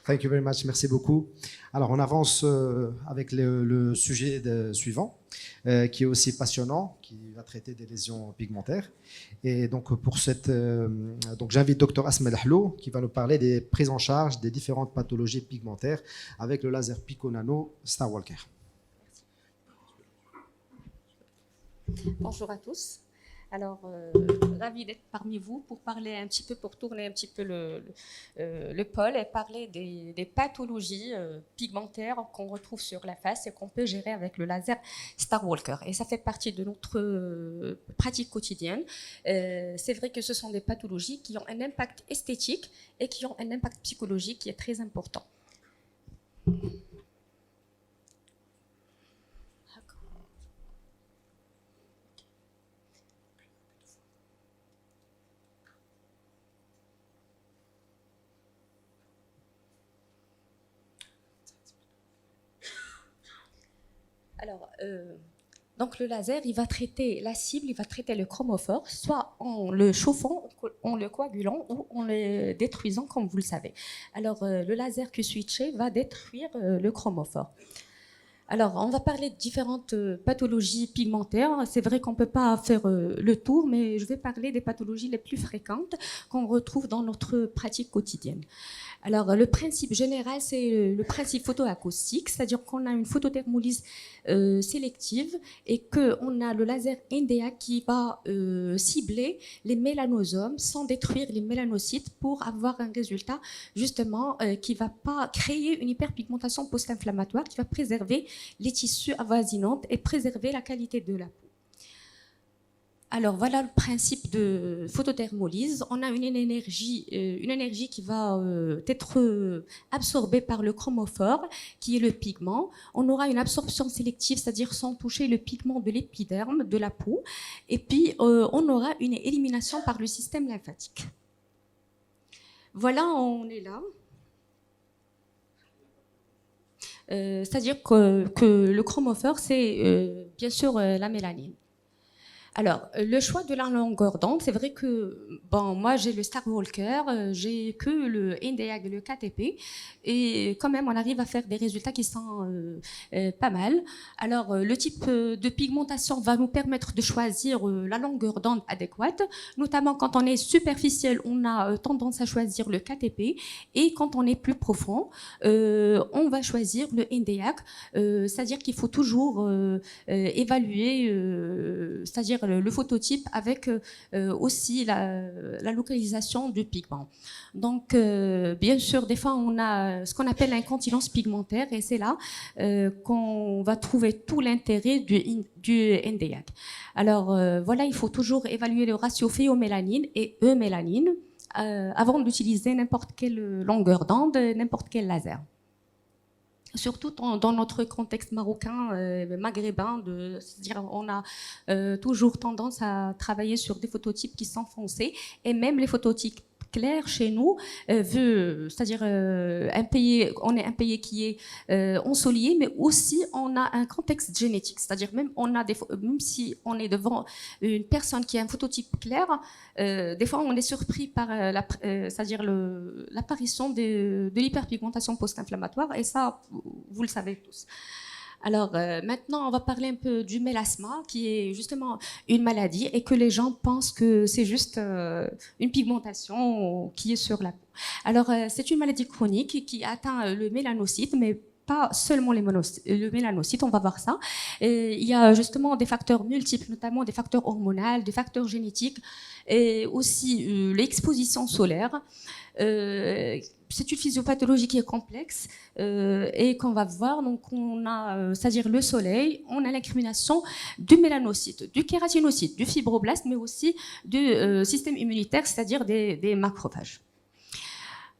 Thank you very much, merci beaucoup. Alors, on avance avec le sujet suivant, qui est aussi passionnant, qui va traiter des lésions pigmentaires. Et donc, donc j'invite Dr Asma Lahlou, qui va nous parler des prises en charge des différentes pathologies pigmentaires avec le laser Pico Nano StarWalker. Bonjour à tous. Alors, ravi d'être parmi vous pour parler un petit peu, pour tourner un petit peu le pôle et parler des pathologies pigmentaires qu'on retrouve sur la face et qu'on peut gérer avec le laser StarWalker. Et ça fait partie de notre pratique quotidienne. C'est vrai que ce sont des pathologies qui ont un impact esthétique et qui ont un impact psychologique qui est très important. Alors, donc le laser, il va traiter la cible, il va traiter le chromophore, soit en le chauffant, en le coagulant ou en le détruisant, comme vous le savez. Alors, le laser Q-switché va détruire le chromophore. Alors, on va parler de différentes pathologies pigmentaires. C'est vrai qu'on ne peut pas faire le tour, mais je vais parler des pathologies les plus fréquentes qu'on retrouve dans notre pratique quotidienne. Alors, le principe général, c'est le principe photoacoustique, c'est-à-dire qu'on a une photothermolyse sélective et qu'on a le laser NDA qui va cibler les mélanosomes sans détruire les mélanocytes pour avoir un résultat justement qui ne va pas créer une hyperpigmentation post-inflammatoire, qui va préserver les tissus avoisinants et préserver la qualité de la peau. Alors voilà le principe de photothermolyse. On a une énergie qui va être absorbée par le chromophore, qui est le pigment. On aura une absorption sélective, c'est-à-dire sans toucher le pigment de l'épiderme, de la peau. Et puis on aura une élimination par le système lymphatique. Voilà, on est là. C'est-à-dire que le chromophore, c'est bien sûr la mélanine. Alors, le choix de la longueur d'onde, c'est vrai que moi j'ai le StarWalker, j'ai que le NDAG, le KTP, et quand même on arrive à faire des résultats qui sont pas mal. Alors, le type de pigmentation va nous permettre de choisir la longueur d'onde adéquate, notamment quand on est superficiel, on a tendance à choisir le KTP, et quand on est plus profond, on va choisir le NDAG, c'est-à-dire qu'il faut toujours évaluer, c'est-à-dire le phototype avec aussi la localisation du pigment. Donc, bien sûr, des fois, on a ce qu'on appelle l'incontinence pigmentaire et c'est là qu'on va trouver tout l'intérêt du NDAC. Alors, voilà, il faut toujours évaluer le ratio phéomélanine et eumélanine avant d'utiliser n'importe quelle longueur d'onde, n'importe quel laser. Surtout dans notre contexte marocain, maghrébin, c'est-à-dire on a toujours tendance à travailler sur des phototypes qui sont foncés et même les phototypes clairs chez nous, c'est-à-dire on est un pays qui est ensoleillé, mais aussi on a un contexte génétique, c'est-à-dire même si on est devant une personne qui a un phototype clair, des fois on est surpris par c'est-à-dire l'apparition de l'hyperpigmentation post-inflammatoire et ça, vous le savez tous. Alors maintenant, on va parler un peu du mélasma, qui est justement une maladie et que les gens pensent que c'est juste une pigmentation qui est sur la peau. Alors c'est une maladie chronique qui atteint le mélanocyte, mais pas seulement le mélanocyte, on va voir ça. Et il y a justement des facteurs multiples, notamment des facteurs hormonaux, des facteurs génétiques et aussi l'exposition solaire. C'est une physiopathologie qui est complexe et qu'on va voir. Donc, on a, c'est-à-dire le soleil, on a l'incrimination du mélanocyte, du kératinocyte, du fibroblaste, mais aussi du système immunitaire, c'est-à-dire des macrophages.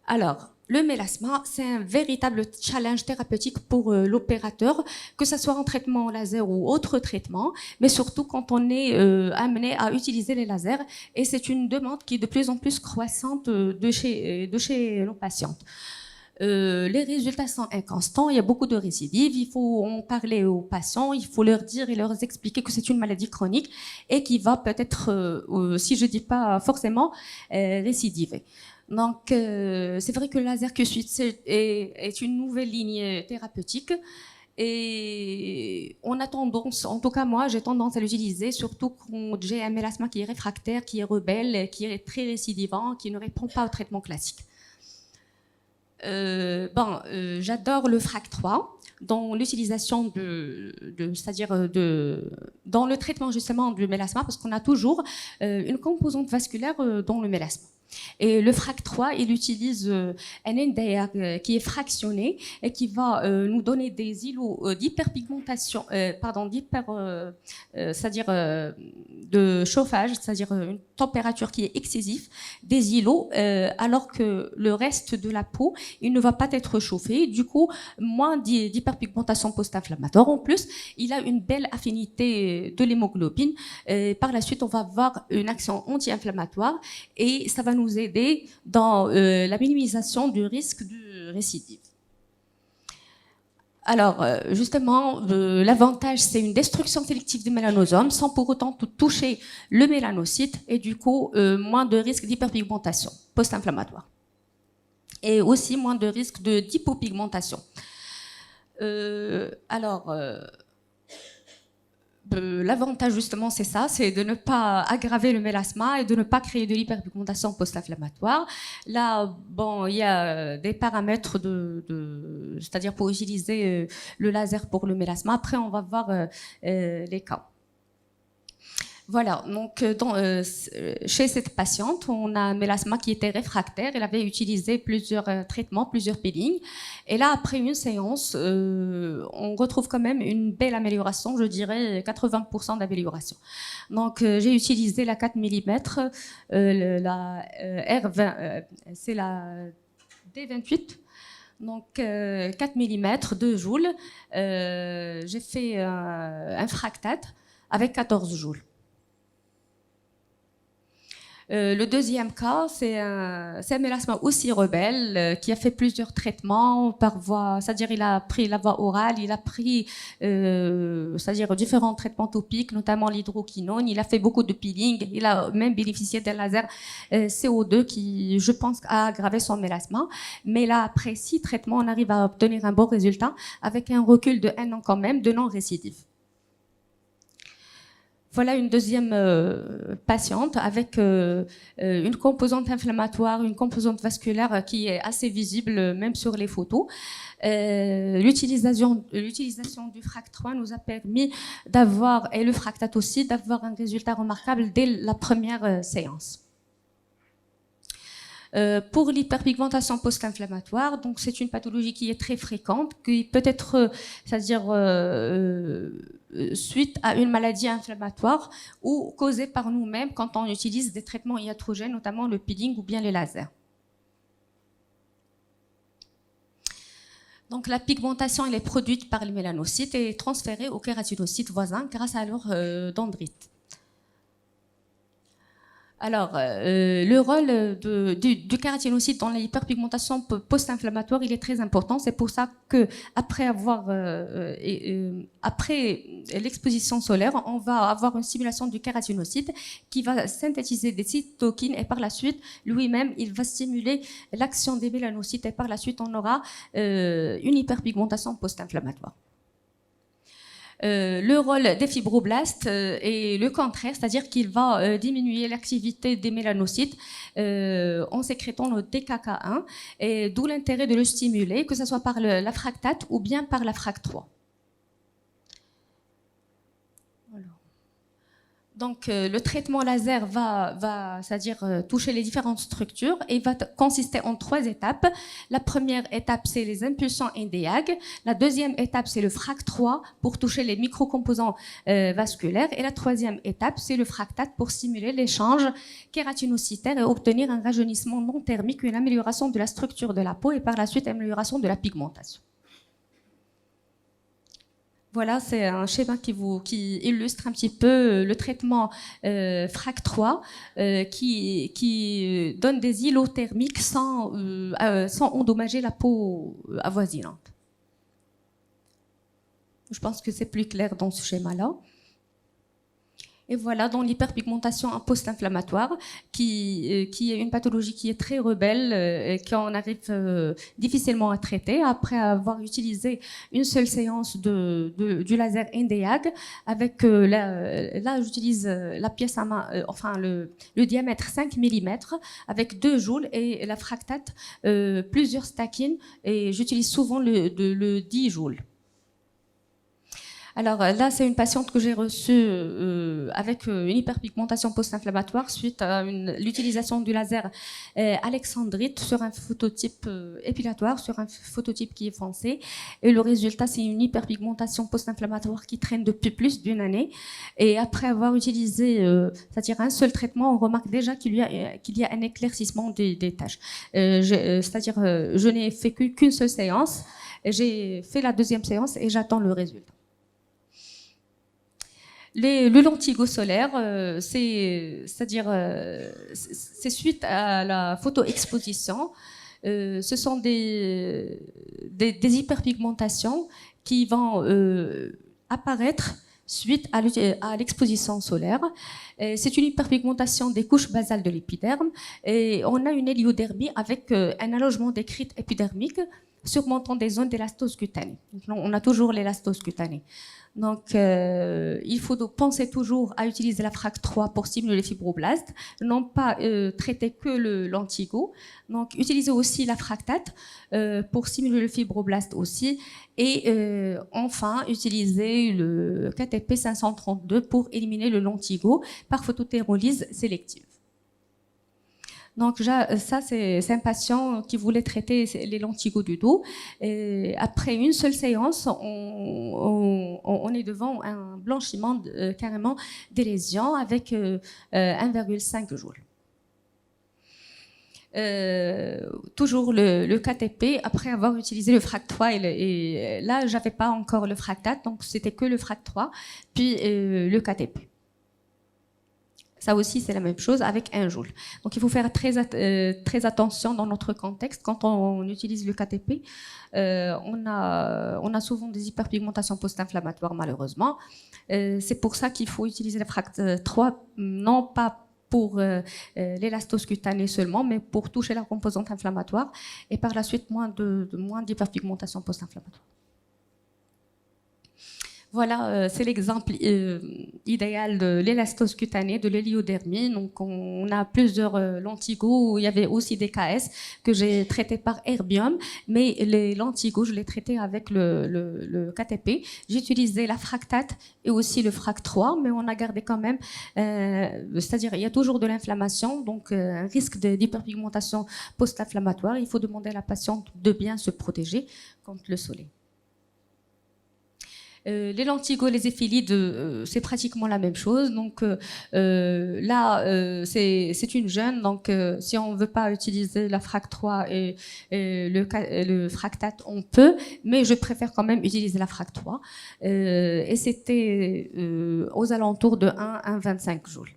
Alors, le mélasma, c'est un véritable challenge thérapeutique pour l'opérateur, que ce soit en traitement laser ou autre traitement, mais surtout quand on est amené à utiliser les lasers. Et c'est une demande qui est de plus en plus croissante de chez nos patientes. Les résultats sont inconstants, il y a beaucoup de récidives, il faut en parler aux patients, il faut leur dire et leur expliquer que c'est une maladie chronique et qui va peut-être, si je ne dis pas forcément, récidiver. Donc, c'est vrai que le laser Q-Switch est une nouvelle ligne thérapeutique. Et on a tendance, en tout cas moi, j'ai tendance à l'utiliser, surtout quand j'ai un mélasma qui est réfractaire, qui est rebelle, qui est très récidivant, qui ne répond pas au traitement classique. J'adore le FRAC 3 dans l'utilisation dans le traitement justement du mélasma, parce qu'on a toujours une composante vasculaire dans le mélasma. Et le FRAC 3, il utilise un NDR qui est fractionné et qui va nous donner des îlots d'hyperpigmentation, c'est-à-dire de chauffage, c'est-à-dire une température qui est excessive, des îlots, alors que le reste de la peau, il ne va pas être chauffé. Du coup, moins d'hyperpigmentation post-inflammatoire. En plus, il a une belle affinité de l'hémoglobine. Par la suite, on va avoir une action anti-inflammatoire et ça va nous aider dans la minimisation du risque de récidive. Alors, justement, l'avantage, c'est une destruction sélective du mélanosome sans pour autant toucher le mélanocyte et du coup, moins de risque d'hyperpigmentation post-inflammatoire. Et aussi moins de risque d'hypopigmentation. L'avantage justement c'est ça, c'est de ne pas aggraver le mélasma et de ne pas créer de l'hyperpigmentation post-inflammatoire. Là, bon, il y a des paramètres c'est-à-dire pour utiliser le laser pour le mélasma. Après, on va voir les cas. Voilà, donc chez cette patiente, on a un mélasma qui était réfractaire. Elle avait utilisé plusieurs traitements, plusieurs peelings. Et là, après une séance, on retrouve quand même une belle amélioration, je dirais 80% d'amélioration. Donc, j'ai utilisé la 4 mm, la R20, c'est la D28. Donc 4 mm, 2 joules. J'ai fait un fractate avec 14 joules. Le deuxième cas, c'est un mélasma aussi rebelle qui a fait plusieurs traitements par voie, c'est-à-dire il a pris la voie orale, il a pris c'est-à-dire différents traitements topiques, notamment l'hydroquinone, il a fait beaucoup de peeling, il a même bénéficié d'un laser CO2 qui, je pense, a aggravé son mélasma. Mais là, après 6 traitements, on arrive à obtenir un bon résultat avec un recul de 1 an quand même de non-récidive. Voilà une deuxième patiente avec une composante inflammatoire, une composante vasculaire qui est assez visible même sur les photos. L'utilisation du FRAC 3 nous a permis d'avoir, et le fractate aussi, d'avoir un résultat remarquable dès la première séance. Pour l'hyperpigmentation post-inflammatoire, donc c'est une pathologie qui est très fréquente, qui peut être, c'est-à-dire suite à une maladie inflammatoire ou causée par nous-mêmes quand on utilise des traitements iatrogènes, notamment le peeling ou bien les lasers. Donc la pigmentation elle est produite par les mélanocytes et transférée aux kératinocytes voisins grâce à leur dendrite. Alors, le rôle du kératinocyte dans l'hyperpigmentation post-inflammatoire, il est très important. C'est pour ça que après l'exposition solaire, on va avoir une stimulation du kératinocyte qui va synthétiser des cytokines et par la suite, lui-même, il va stimuler l'action des mélanocytes et par la suite, on aura une hyperpigmentation post-inflammatoire. Le rôle des fibroblastes est le contraire, c'est-à-dire qu'il va diminuer l'activité des mélanocytes en sécrétant le DKK1, et d'où l'intérêt de le stimuler, que ce soit par la fractate ou bien par la FRAC 3. Donc, le traitement laser va c'est-à-dire toucher les différentes structures et va consister en 3 étapes. La première étape, c'est les impulsions NDAG. La deuxième étape, c'est le FRAC 3 pour toucher les microcomposants vasculaires. Et la troisième étape, c'est le fractate pour stimuler l'échange kératinocytaire et obtenir un rajeunissement non thermique, une amélioration de la structure de la peau et par la suite, amélioration de la pigmentation. Voilà, c'est un schéma qui illustre un petit peu le traitement FRAC 3 qui donne des îlots thermiques sans endommager la peau avoisinante. Je pense que c'est plus clair dans ce schéma-là. Et voilà, dans l'hyperpigmentation post-inflammatoire, qui est une pathologie qui est très rebelle, et qu'on arrive difficilement à traiter après avoir utilisé une seule séance du laser Nd:YAG. Avec là, j'utilise la pièce à main, enfin le diamètre 5 mm avec 2 joules et la fractate, plusieurs stackings, et j'utilise souvent le 10 joules. Alors là, c'est une patiente que j'ai reçue avec une hyperpigmentation post-inflammatoire suite à l'utilisation du laser alexandrite sur un phototype épilatoire, sur un phototype qui est foncé. Et le résultat, c'est une hyperpigmentation post-inflammatoire qui traîne depuis plus d'une année. Et après avoir utilisé, c'est-à-dire un seul traitement, on remarque déjà qu'il y a un éclaircissement des taches. C'est-à-dire, je n'ai fait qu'une seule séance. J'ai fait la deuxième séance et j'attends le résultat. Le lentigo solaire, c'est-à-dire, c'est suite à la photoexposition. Ce sont des hyperpigmentations qui vont apparaître suite à l'exposition solaire. C'est une hyperpigmentation des couches basales de l'épiderme et on a une héliodermie avec un allongement des crites épidermiques surmontant des zones d'élastose cutanée. Donc, on a toujours l'élastose cutanée. Donc, il faut penser toujours à utiliser la FRAC 3 pour stimuler les fibroblastes, non pas traiter que le lentigo. Donc, utiliser aussi la fractate pour stimuler le fibroblast aussi. Et enfin, utiliser le KTP 532 pour éliminer le lentigo par photothérolyse sélective. Donc ça, c'est un patient qui voulait traiter les lentigos du dos. Et après une seule séance, on est devant un blanchiment carrément des lésions avec 1,5 joules. Toujours le KTP, après avoir utilisé le FRAC 3, et là, j'avais pas encore le fractate, donc c'était que le FRAC 3, puis le KTP. Ça aussi, c'est la même chose avec 1 joule. Donc, il faut faire très attention dans notre contexte. Quand on utilise le KTP, on a souvent des hyperpigmentations post-inflammatoires, malheureusement. C'est pour ça qu'il faut utiliser la FRAC 3, non pas pour l'élastose cutanée seulement, mais pour toucher la composante inflammatoire et par la suite moins d'hyperpigmentation post-inflammatoire. Voilà, c'est l'exemple idéal de l'élastose cutanée, de l'héliodermie. Donc, on a plusieurs lentigos où il y avait aussi des KS que j'ai traités par herbium, mais les lentigos, je les traitais avec le KTP. J'ai utilisé la fractate et aussi le FRAC 3, mais on a gardé quand même, c'est-à-dire il y a toujours de l'inflammation, donc un risque d'hyperpigmentation post-inflammatoire. Il faut demander à la patiente de bien se protéger contre le soleil. Les lentigos, les éphilides, c'est pratiquement la même chose. Donc là, c'est une jeune. Donc si on ne veut pas utiliser la FRAC 3 et le fractate, on peut. Mais je préfère quand même utiliser la FRAC 3. Et c'était aux alentours de 1 à 25 joules.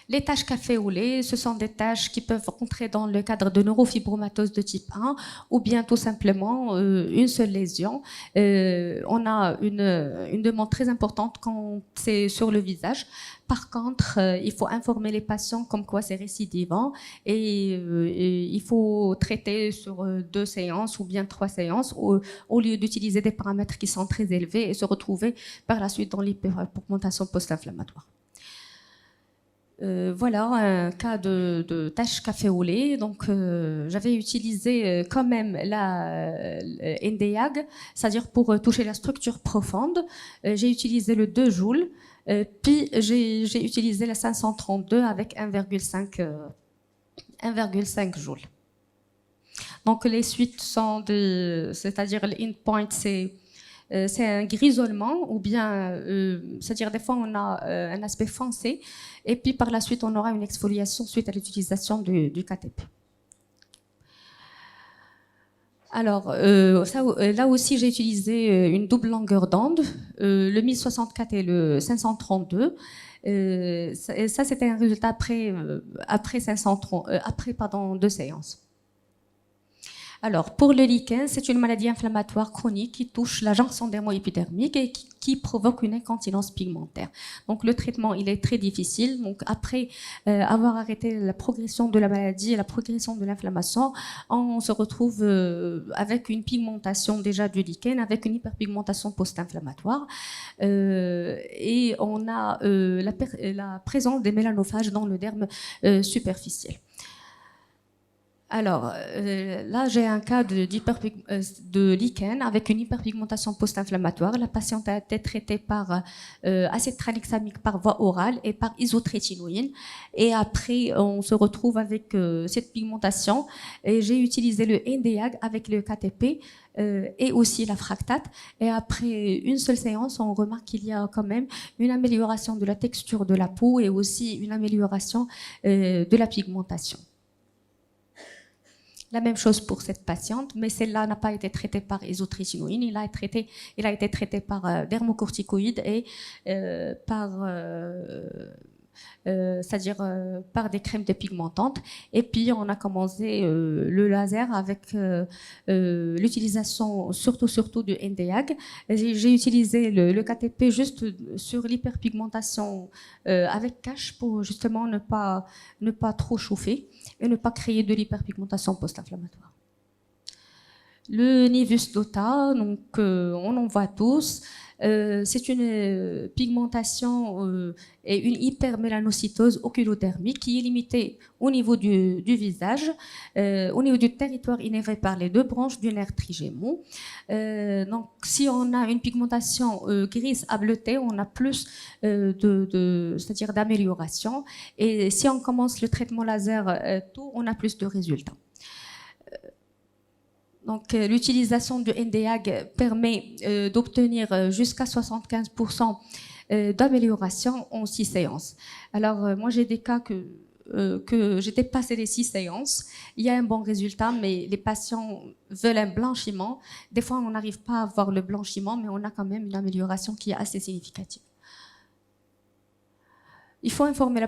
Les taches café au lait, ce sont des taches qui peuvent rentrer dans le cadre de neurofibromatose de type 1 ou bien tout simplement une seule lésion. On a une demande très importante quand c'est sur le visage. Par contre, il faut informer les patients comme quoi c'est récidivant et il faut traiter sur 2 séances ou bien 3 séances au lieu d'utiliser des paramètres qui sont très élevés et se retrouver par la suite dans l'hyperpigmentation post-inflammatoire. Voilà un cas de tache café au lait. Donc, j'avais utilisé quand même la Nd:YAG, c'est-à-dire pour toucher la structure profonde. J'ai utilisé le 2 joules, puis j'ai utilisé la 532 avec 1,5 joules. Donc, les suites sont c'est-à-dire l'endpoint, c'est un grisolement ou bien, c'est-à-dire des fois on a un aspect foncé et puis par la suite on aura une exfoliation suite à l'utilisation du KTP. Alors là aussi j'ai utilisé une double longueur d'onde, le 1064 et le 532. Ça c'était un résultat après 2 séances. Alors, pour le lichen, c'est une maladie inflammatoire chronique qui touche la jonction dermo-épidermique et qui provoque une incontinence pigmentaire. Donc, le traitement, il est très difficile. Donc, après avoir arrêté la progression de la maladie et la progression de l'inflammation, on se retrouve avec une pigmentation déjà du lichen, avec une hyperpigmentation post-inflammatoire. Et on a la présence des mélanophages dans le derme superficiel. Alors, là, j'ai un cas de lichen avec une hyperpigmentation post-inflammatoire. La patiente a été traitée par acide tranexamique par voie orale et par isotrétinoïne. Et après, on se retrouve avec cette pigmentation. Et j'ai utilisé le NDAG avec le KTP et aussi la fractate. Et après une seule séance, on remarque qu'il y a quand même une amélioration de la texture de la peau et aussi une amélioration de la pigmentation. La même chose pour cette patiente, mais celle-là n'a pas été traitée par isotrétinoïne, il a été traité par dermocorticoïdes et c'est-à-dire par des crèmes dépigmentantes. Et puis on a commencé le laser avec l'utilisation surtout du NDAG. J'ai utilisé le KTP juste sur l'hyperpigmentation avec cache pour justement ne pas trop chauffer et ne pas créer de l'hyperpigmentation post-inflammatoire. Le Nivus dota, donc on en voit tous. C'est une pigmentation et une hypermélanocytose oculodermique qui est limitée au niveau du visage, au niveau du territoire innervé par les deux branches du nerf trigémaux. Donc, si on a une pigmentation grise à bleutée, on a plus c'est-à-dire d'amélioration. Et si on commence le traitement laser tôt, on a plus de résultats. Donc, l'utilisation du NDAG permet d'obtenir jusqu'à 75% d'amélioration en 6 séances. Alors, moi, j'ai des cas que j'ai dépassé les 6 séances. Il y a un bon résultat, mais les patients veulent un blanchiment. Des fois, on n'arrive pas à avoir le blanchiment, mais on a quand même une amélioration qui est assez significative. Il faut informer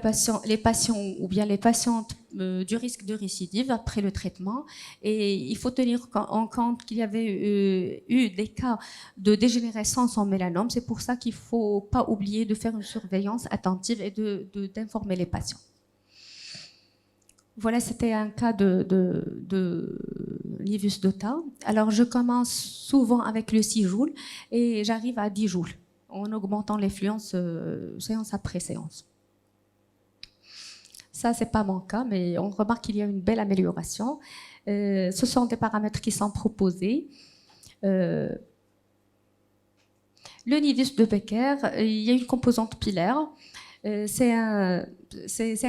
les patients ou bien les patientes du risque de récidive après le traitement. Et il faut tenir en compte qu'il y avait eu des cas de dégénérescence en mélanome. C'est pour ça qu'il ne faut pas oublier de faire une surveillance attentive et d'informer les patients. Voilà, c'était un cas de Nivus dota. Alors, je commence souvent avec le 6 joules et j'arrive à 10 joules en augmentant l'influence séance après séance. Ça, ce n'est pas mon cas, mais on remarque qu'il y a une belle amélioration. Ce sont des paramètres qui sont proposés. Le Nivus de Becker, il y a une composante pilaire. C'est un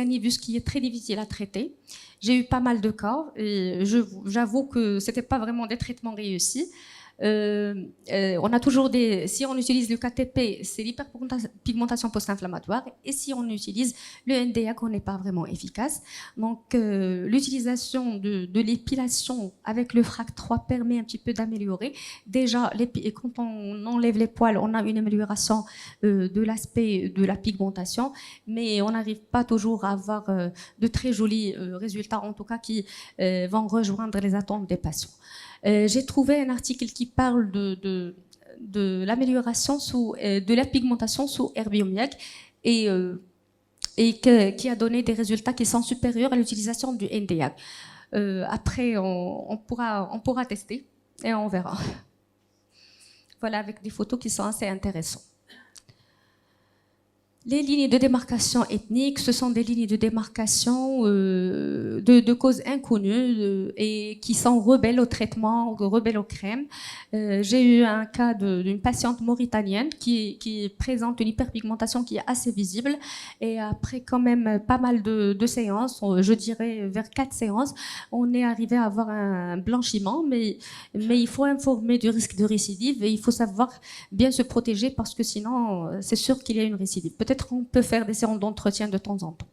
Nivus qui est très difficile à traiter. J'ai eu pas mal de cas et j'avoue que ce n'était pas vraiment des traitements réussis. On a toujours si on utilise le KTP, c'est l'hyperpigmentation post-inflammatoire, et si on utilise le NDAG, on n'est pas vraiment efficace. Donc l'utilisation de l'épilation avec le FRAC 3 permet un petit peu d'améliorer. Déjà, quand on enlève les poils, on a une amélioration de l'aspect de la pigmentation, mais on n'arrive pas toujours à avoir de très jolis résultats, en tout cas qui vont rejoindre les attentes des patients. J'ai trouvé un article qui parle de l'amélioration de la pigmentation sous Herbiomiac et qui a donné des résultats qui sont supérieurs à l'utilisation du NDAG. Après, on pourra tester et on verra. Voilà, avec des photos qui sont assez intéressantes. Les lignes de démarcation ethnique, ce sont des lignes de démarcation de causes inconnues et qui sont rebelles au traitement, rebelles aux crèmes. J'ai eu un cas d'une patiente mauritanienne qui présente une hyperpigmentation qui est assez visible. Et après quand même pas mal de séances, je dirais vers 4 séances, on est arrivé à avoir un blanchiment. Mais il faut informer du risque de récidive et il faut savoir bien se protéger parce que sinon, c'est sûr qu'il y a une récidive. Peut-être qu'on peut faire des séances d'entretien de temps en temps.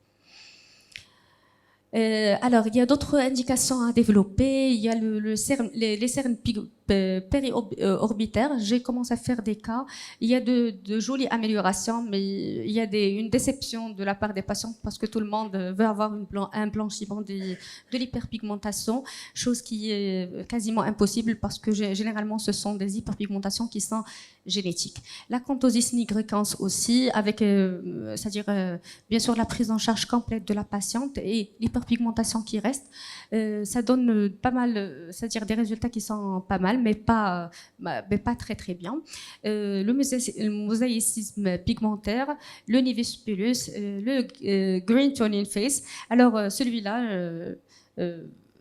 Alors, il y a d'autres indications à développer. Il y a les cernes périorbitaire, j'ai commencé à faire des cas. Il y a de jolies améliorations, mais il y a une déception de la part des patients parce que tout le monde veut avoir un blanchiment de l'hyperpigmentation, chose qui est quasiment impossible parce que généralement ce sont des hyperpigmentations qui sont génétiques. La canthosis nigricans aussi, avec c'est-à-dire bien sûr la prise en charge complète de la patiente et l'hyperpigmentation qui reste, ça donne pas mal, c'est-à-dire des résultats qui sont pas mal, mais pas très très bien. Le mosaïcisme pigmentaire, le nevus bullous, le green toning face. Alors celui-là,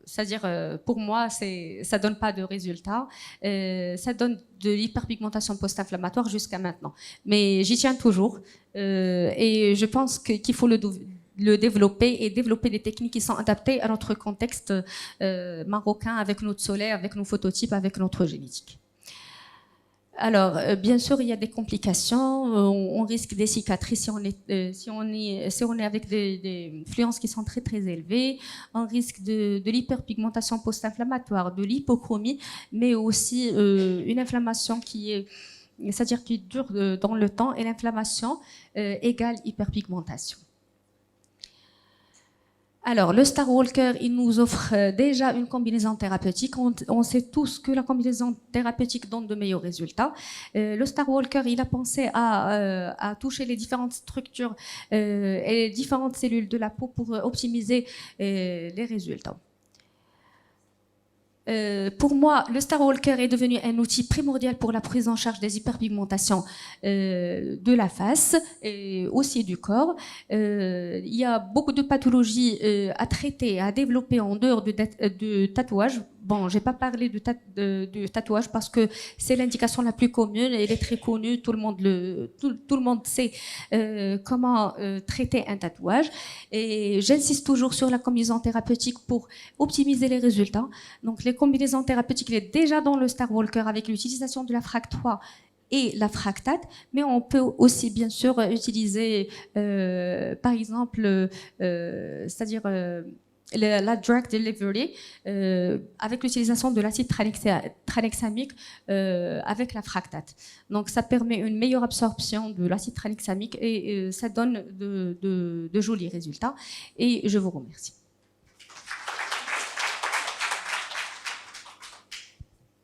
c'est-à-dire pour moi, ça donne pas de résultats. Ça donne de l'hyperpigmentation post-inflammatoire jusqu'à maintenant. Mais j'y tiens toujours et je pense qu'il faut le développer et développer des techniques qui sont adaptées à notre contexte marocain, avec notre soleil, avec nos phototypes, avec notre génétique. Alors, bien sûr, il y a des complications. On risque des cicatrices si on est avec des fluences qui sont très très élevées. On risque de l'hyperpigmentation post-inflammatoire, de l'hypochromie, mais aussi une inflammation c'est-à-dire qui dure dans le temps, et l'inflammation égale hyperpigmentation. Alors, le Star Walker, il nous offre déjà une combinaison thérapeutique. On sait tous que la combinaison thérapeutique donne de meilleurs résultats. Le Star Walker, il a pensé à toucher les différentes structures et les différentes cellules de la peau pour optimiser les résultats. Pour moi, le Star Walker est devenu un outil primordial pour la prise en charge des hyperpigmentations de la face et aussi du corps. Il y a beaucoup de pathologies à traiter, à développer en dehors de tatouage. Bon, j'ai pas parlé de tatouage parce que c'est l'indication la plus commune, elle est très connue, tout le monde sait comment traiter un tatouage. Et j'insiste toujours sur la combinaison thérapeutique pour optimiser les résultats. Donc, les combinaisons thérapeutiques, il est déjà dans le Star Walker avec l'utilisation de la FRAC 3 et la fractate, mais on peut aussi bien sûr utiliser, par exemple, c'est-à-dire la drug delivery avec l'utilisation de l'acide tranexamique avec la fractate. Donc ça permet une meilleure absorption de l'acide tranexamique et ça donne de jolis résultats. Et je vous remercie.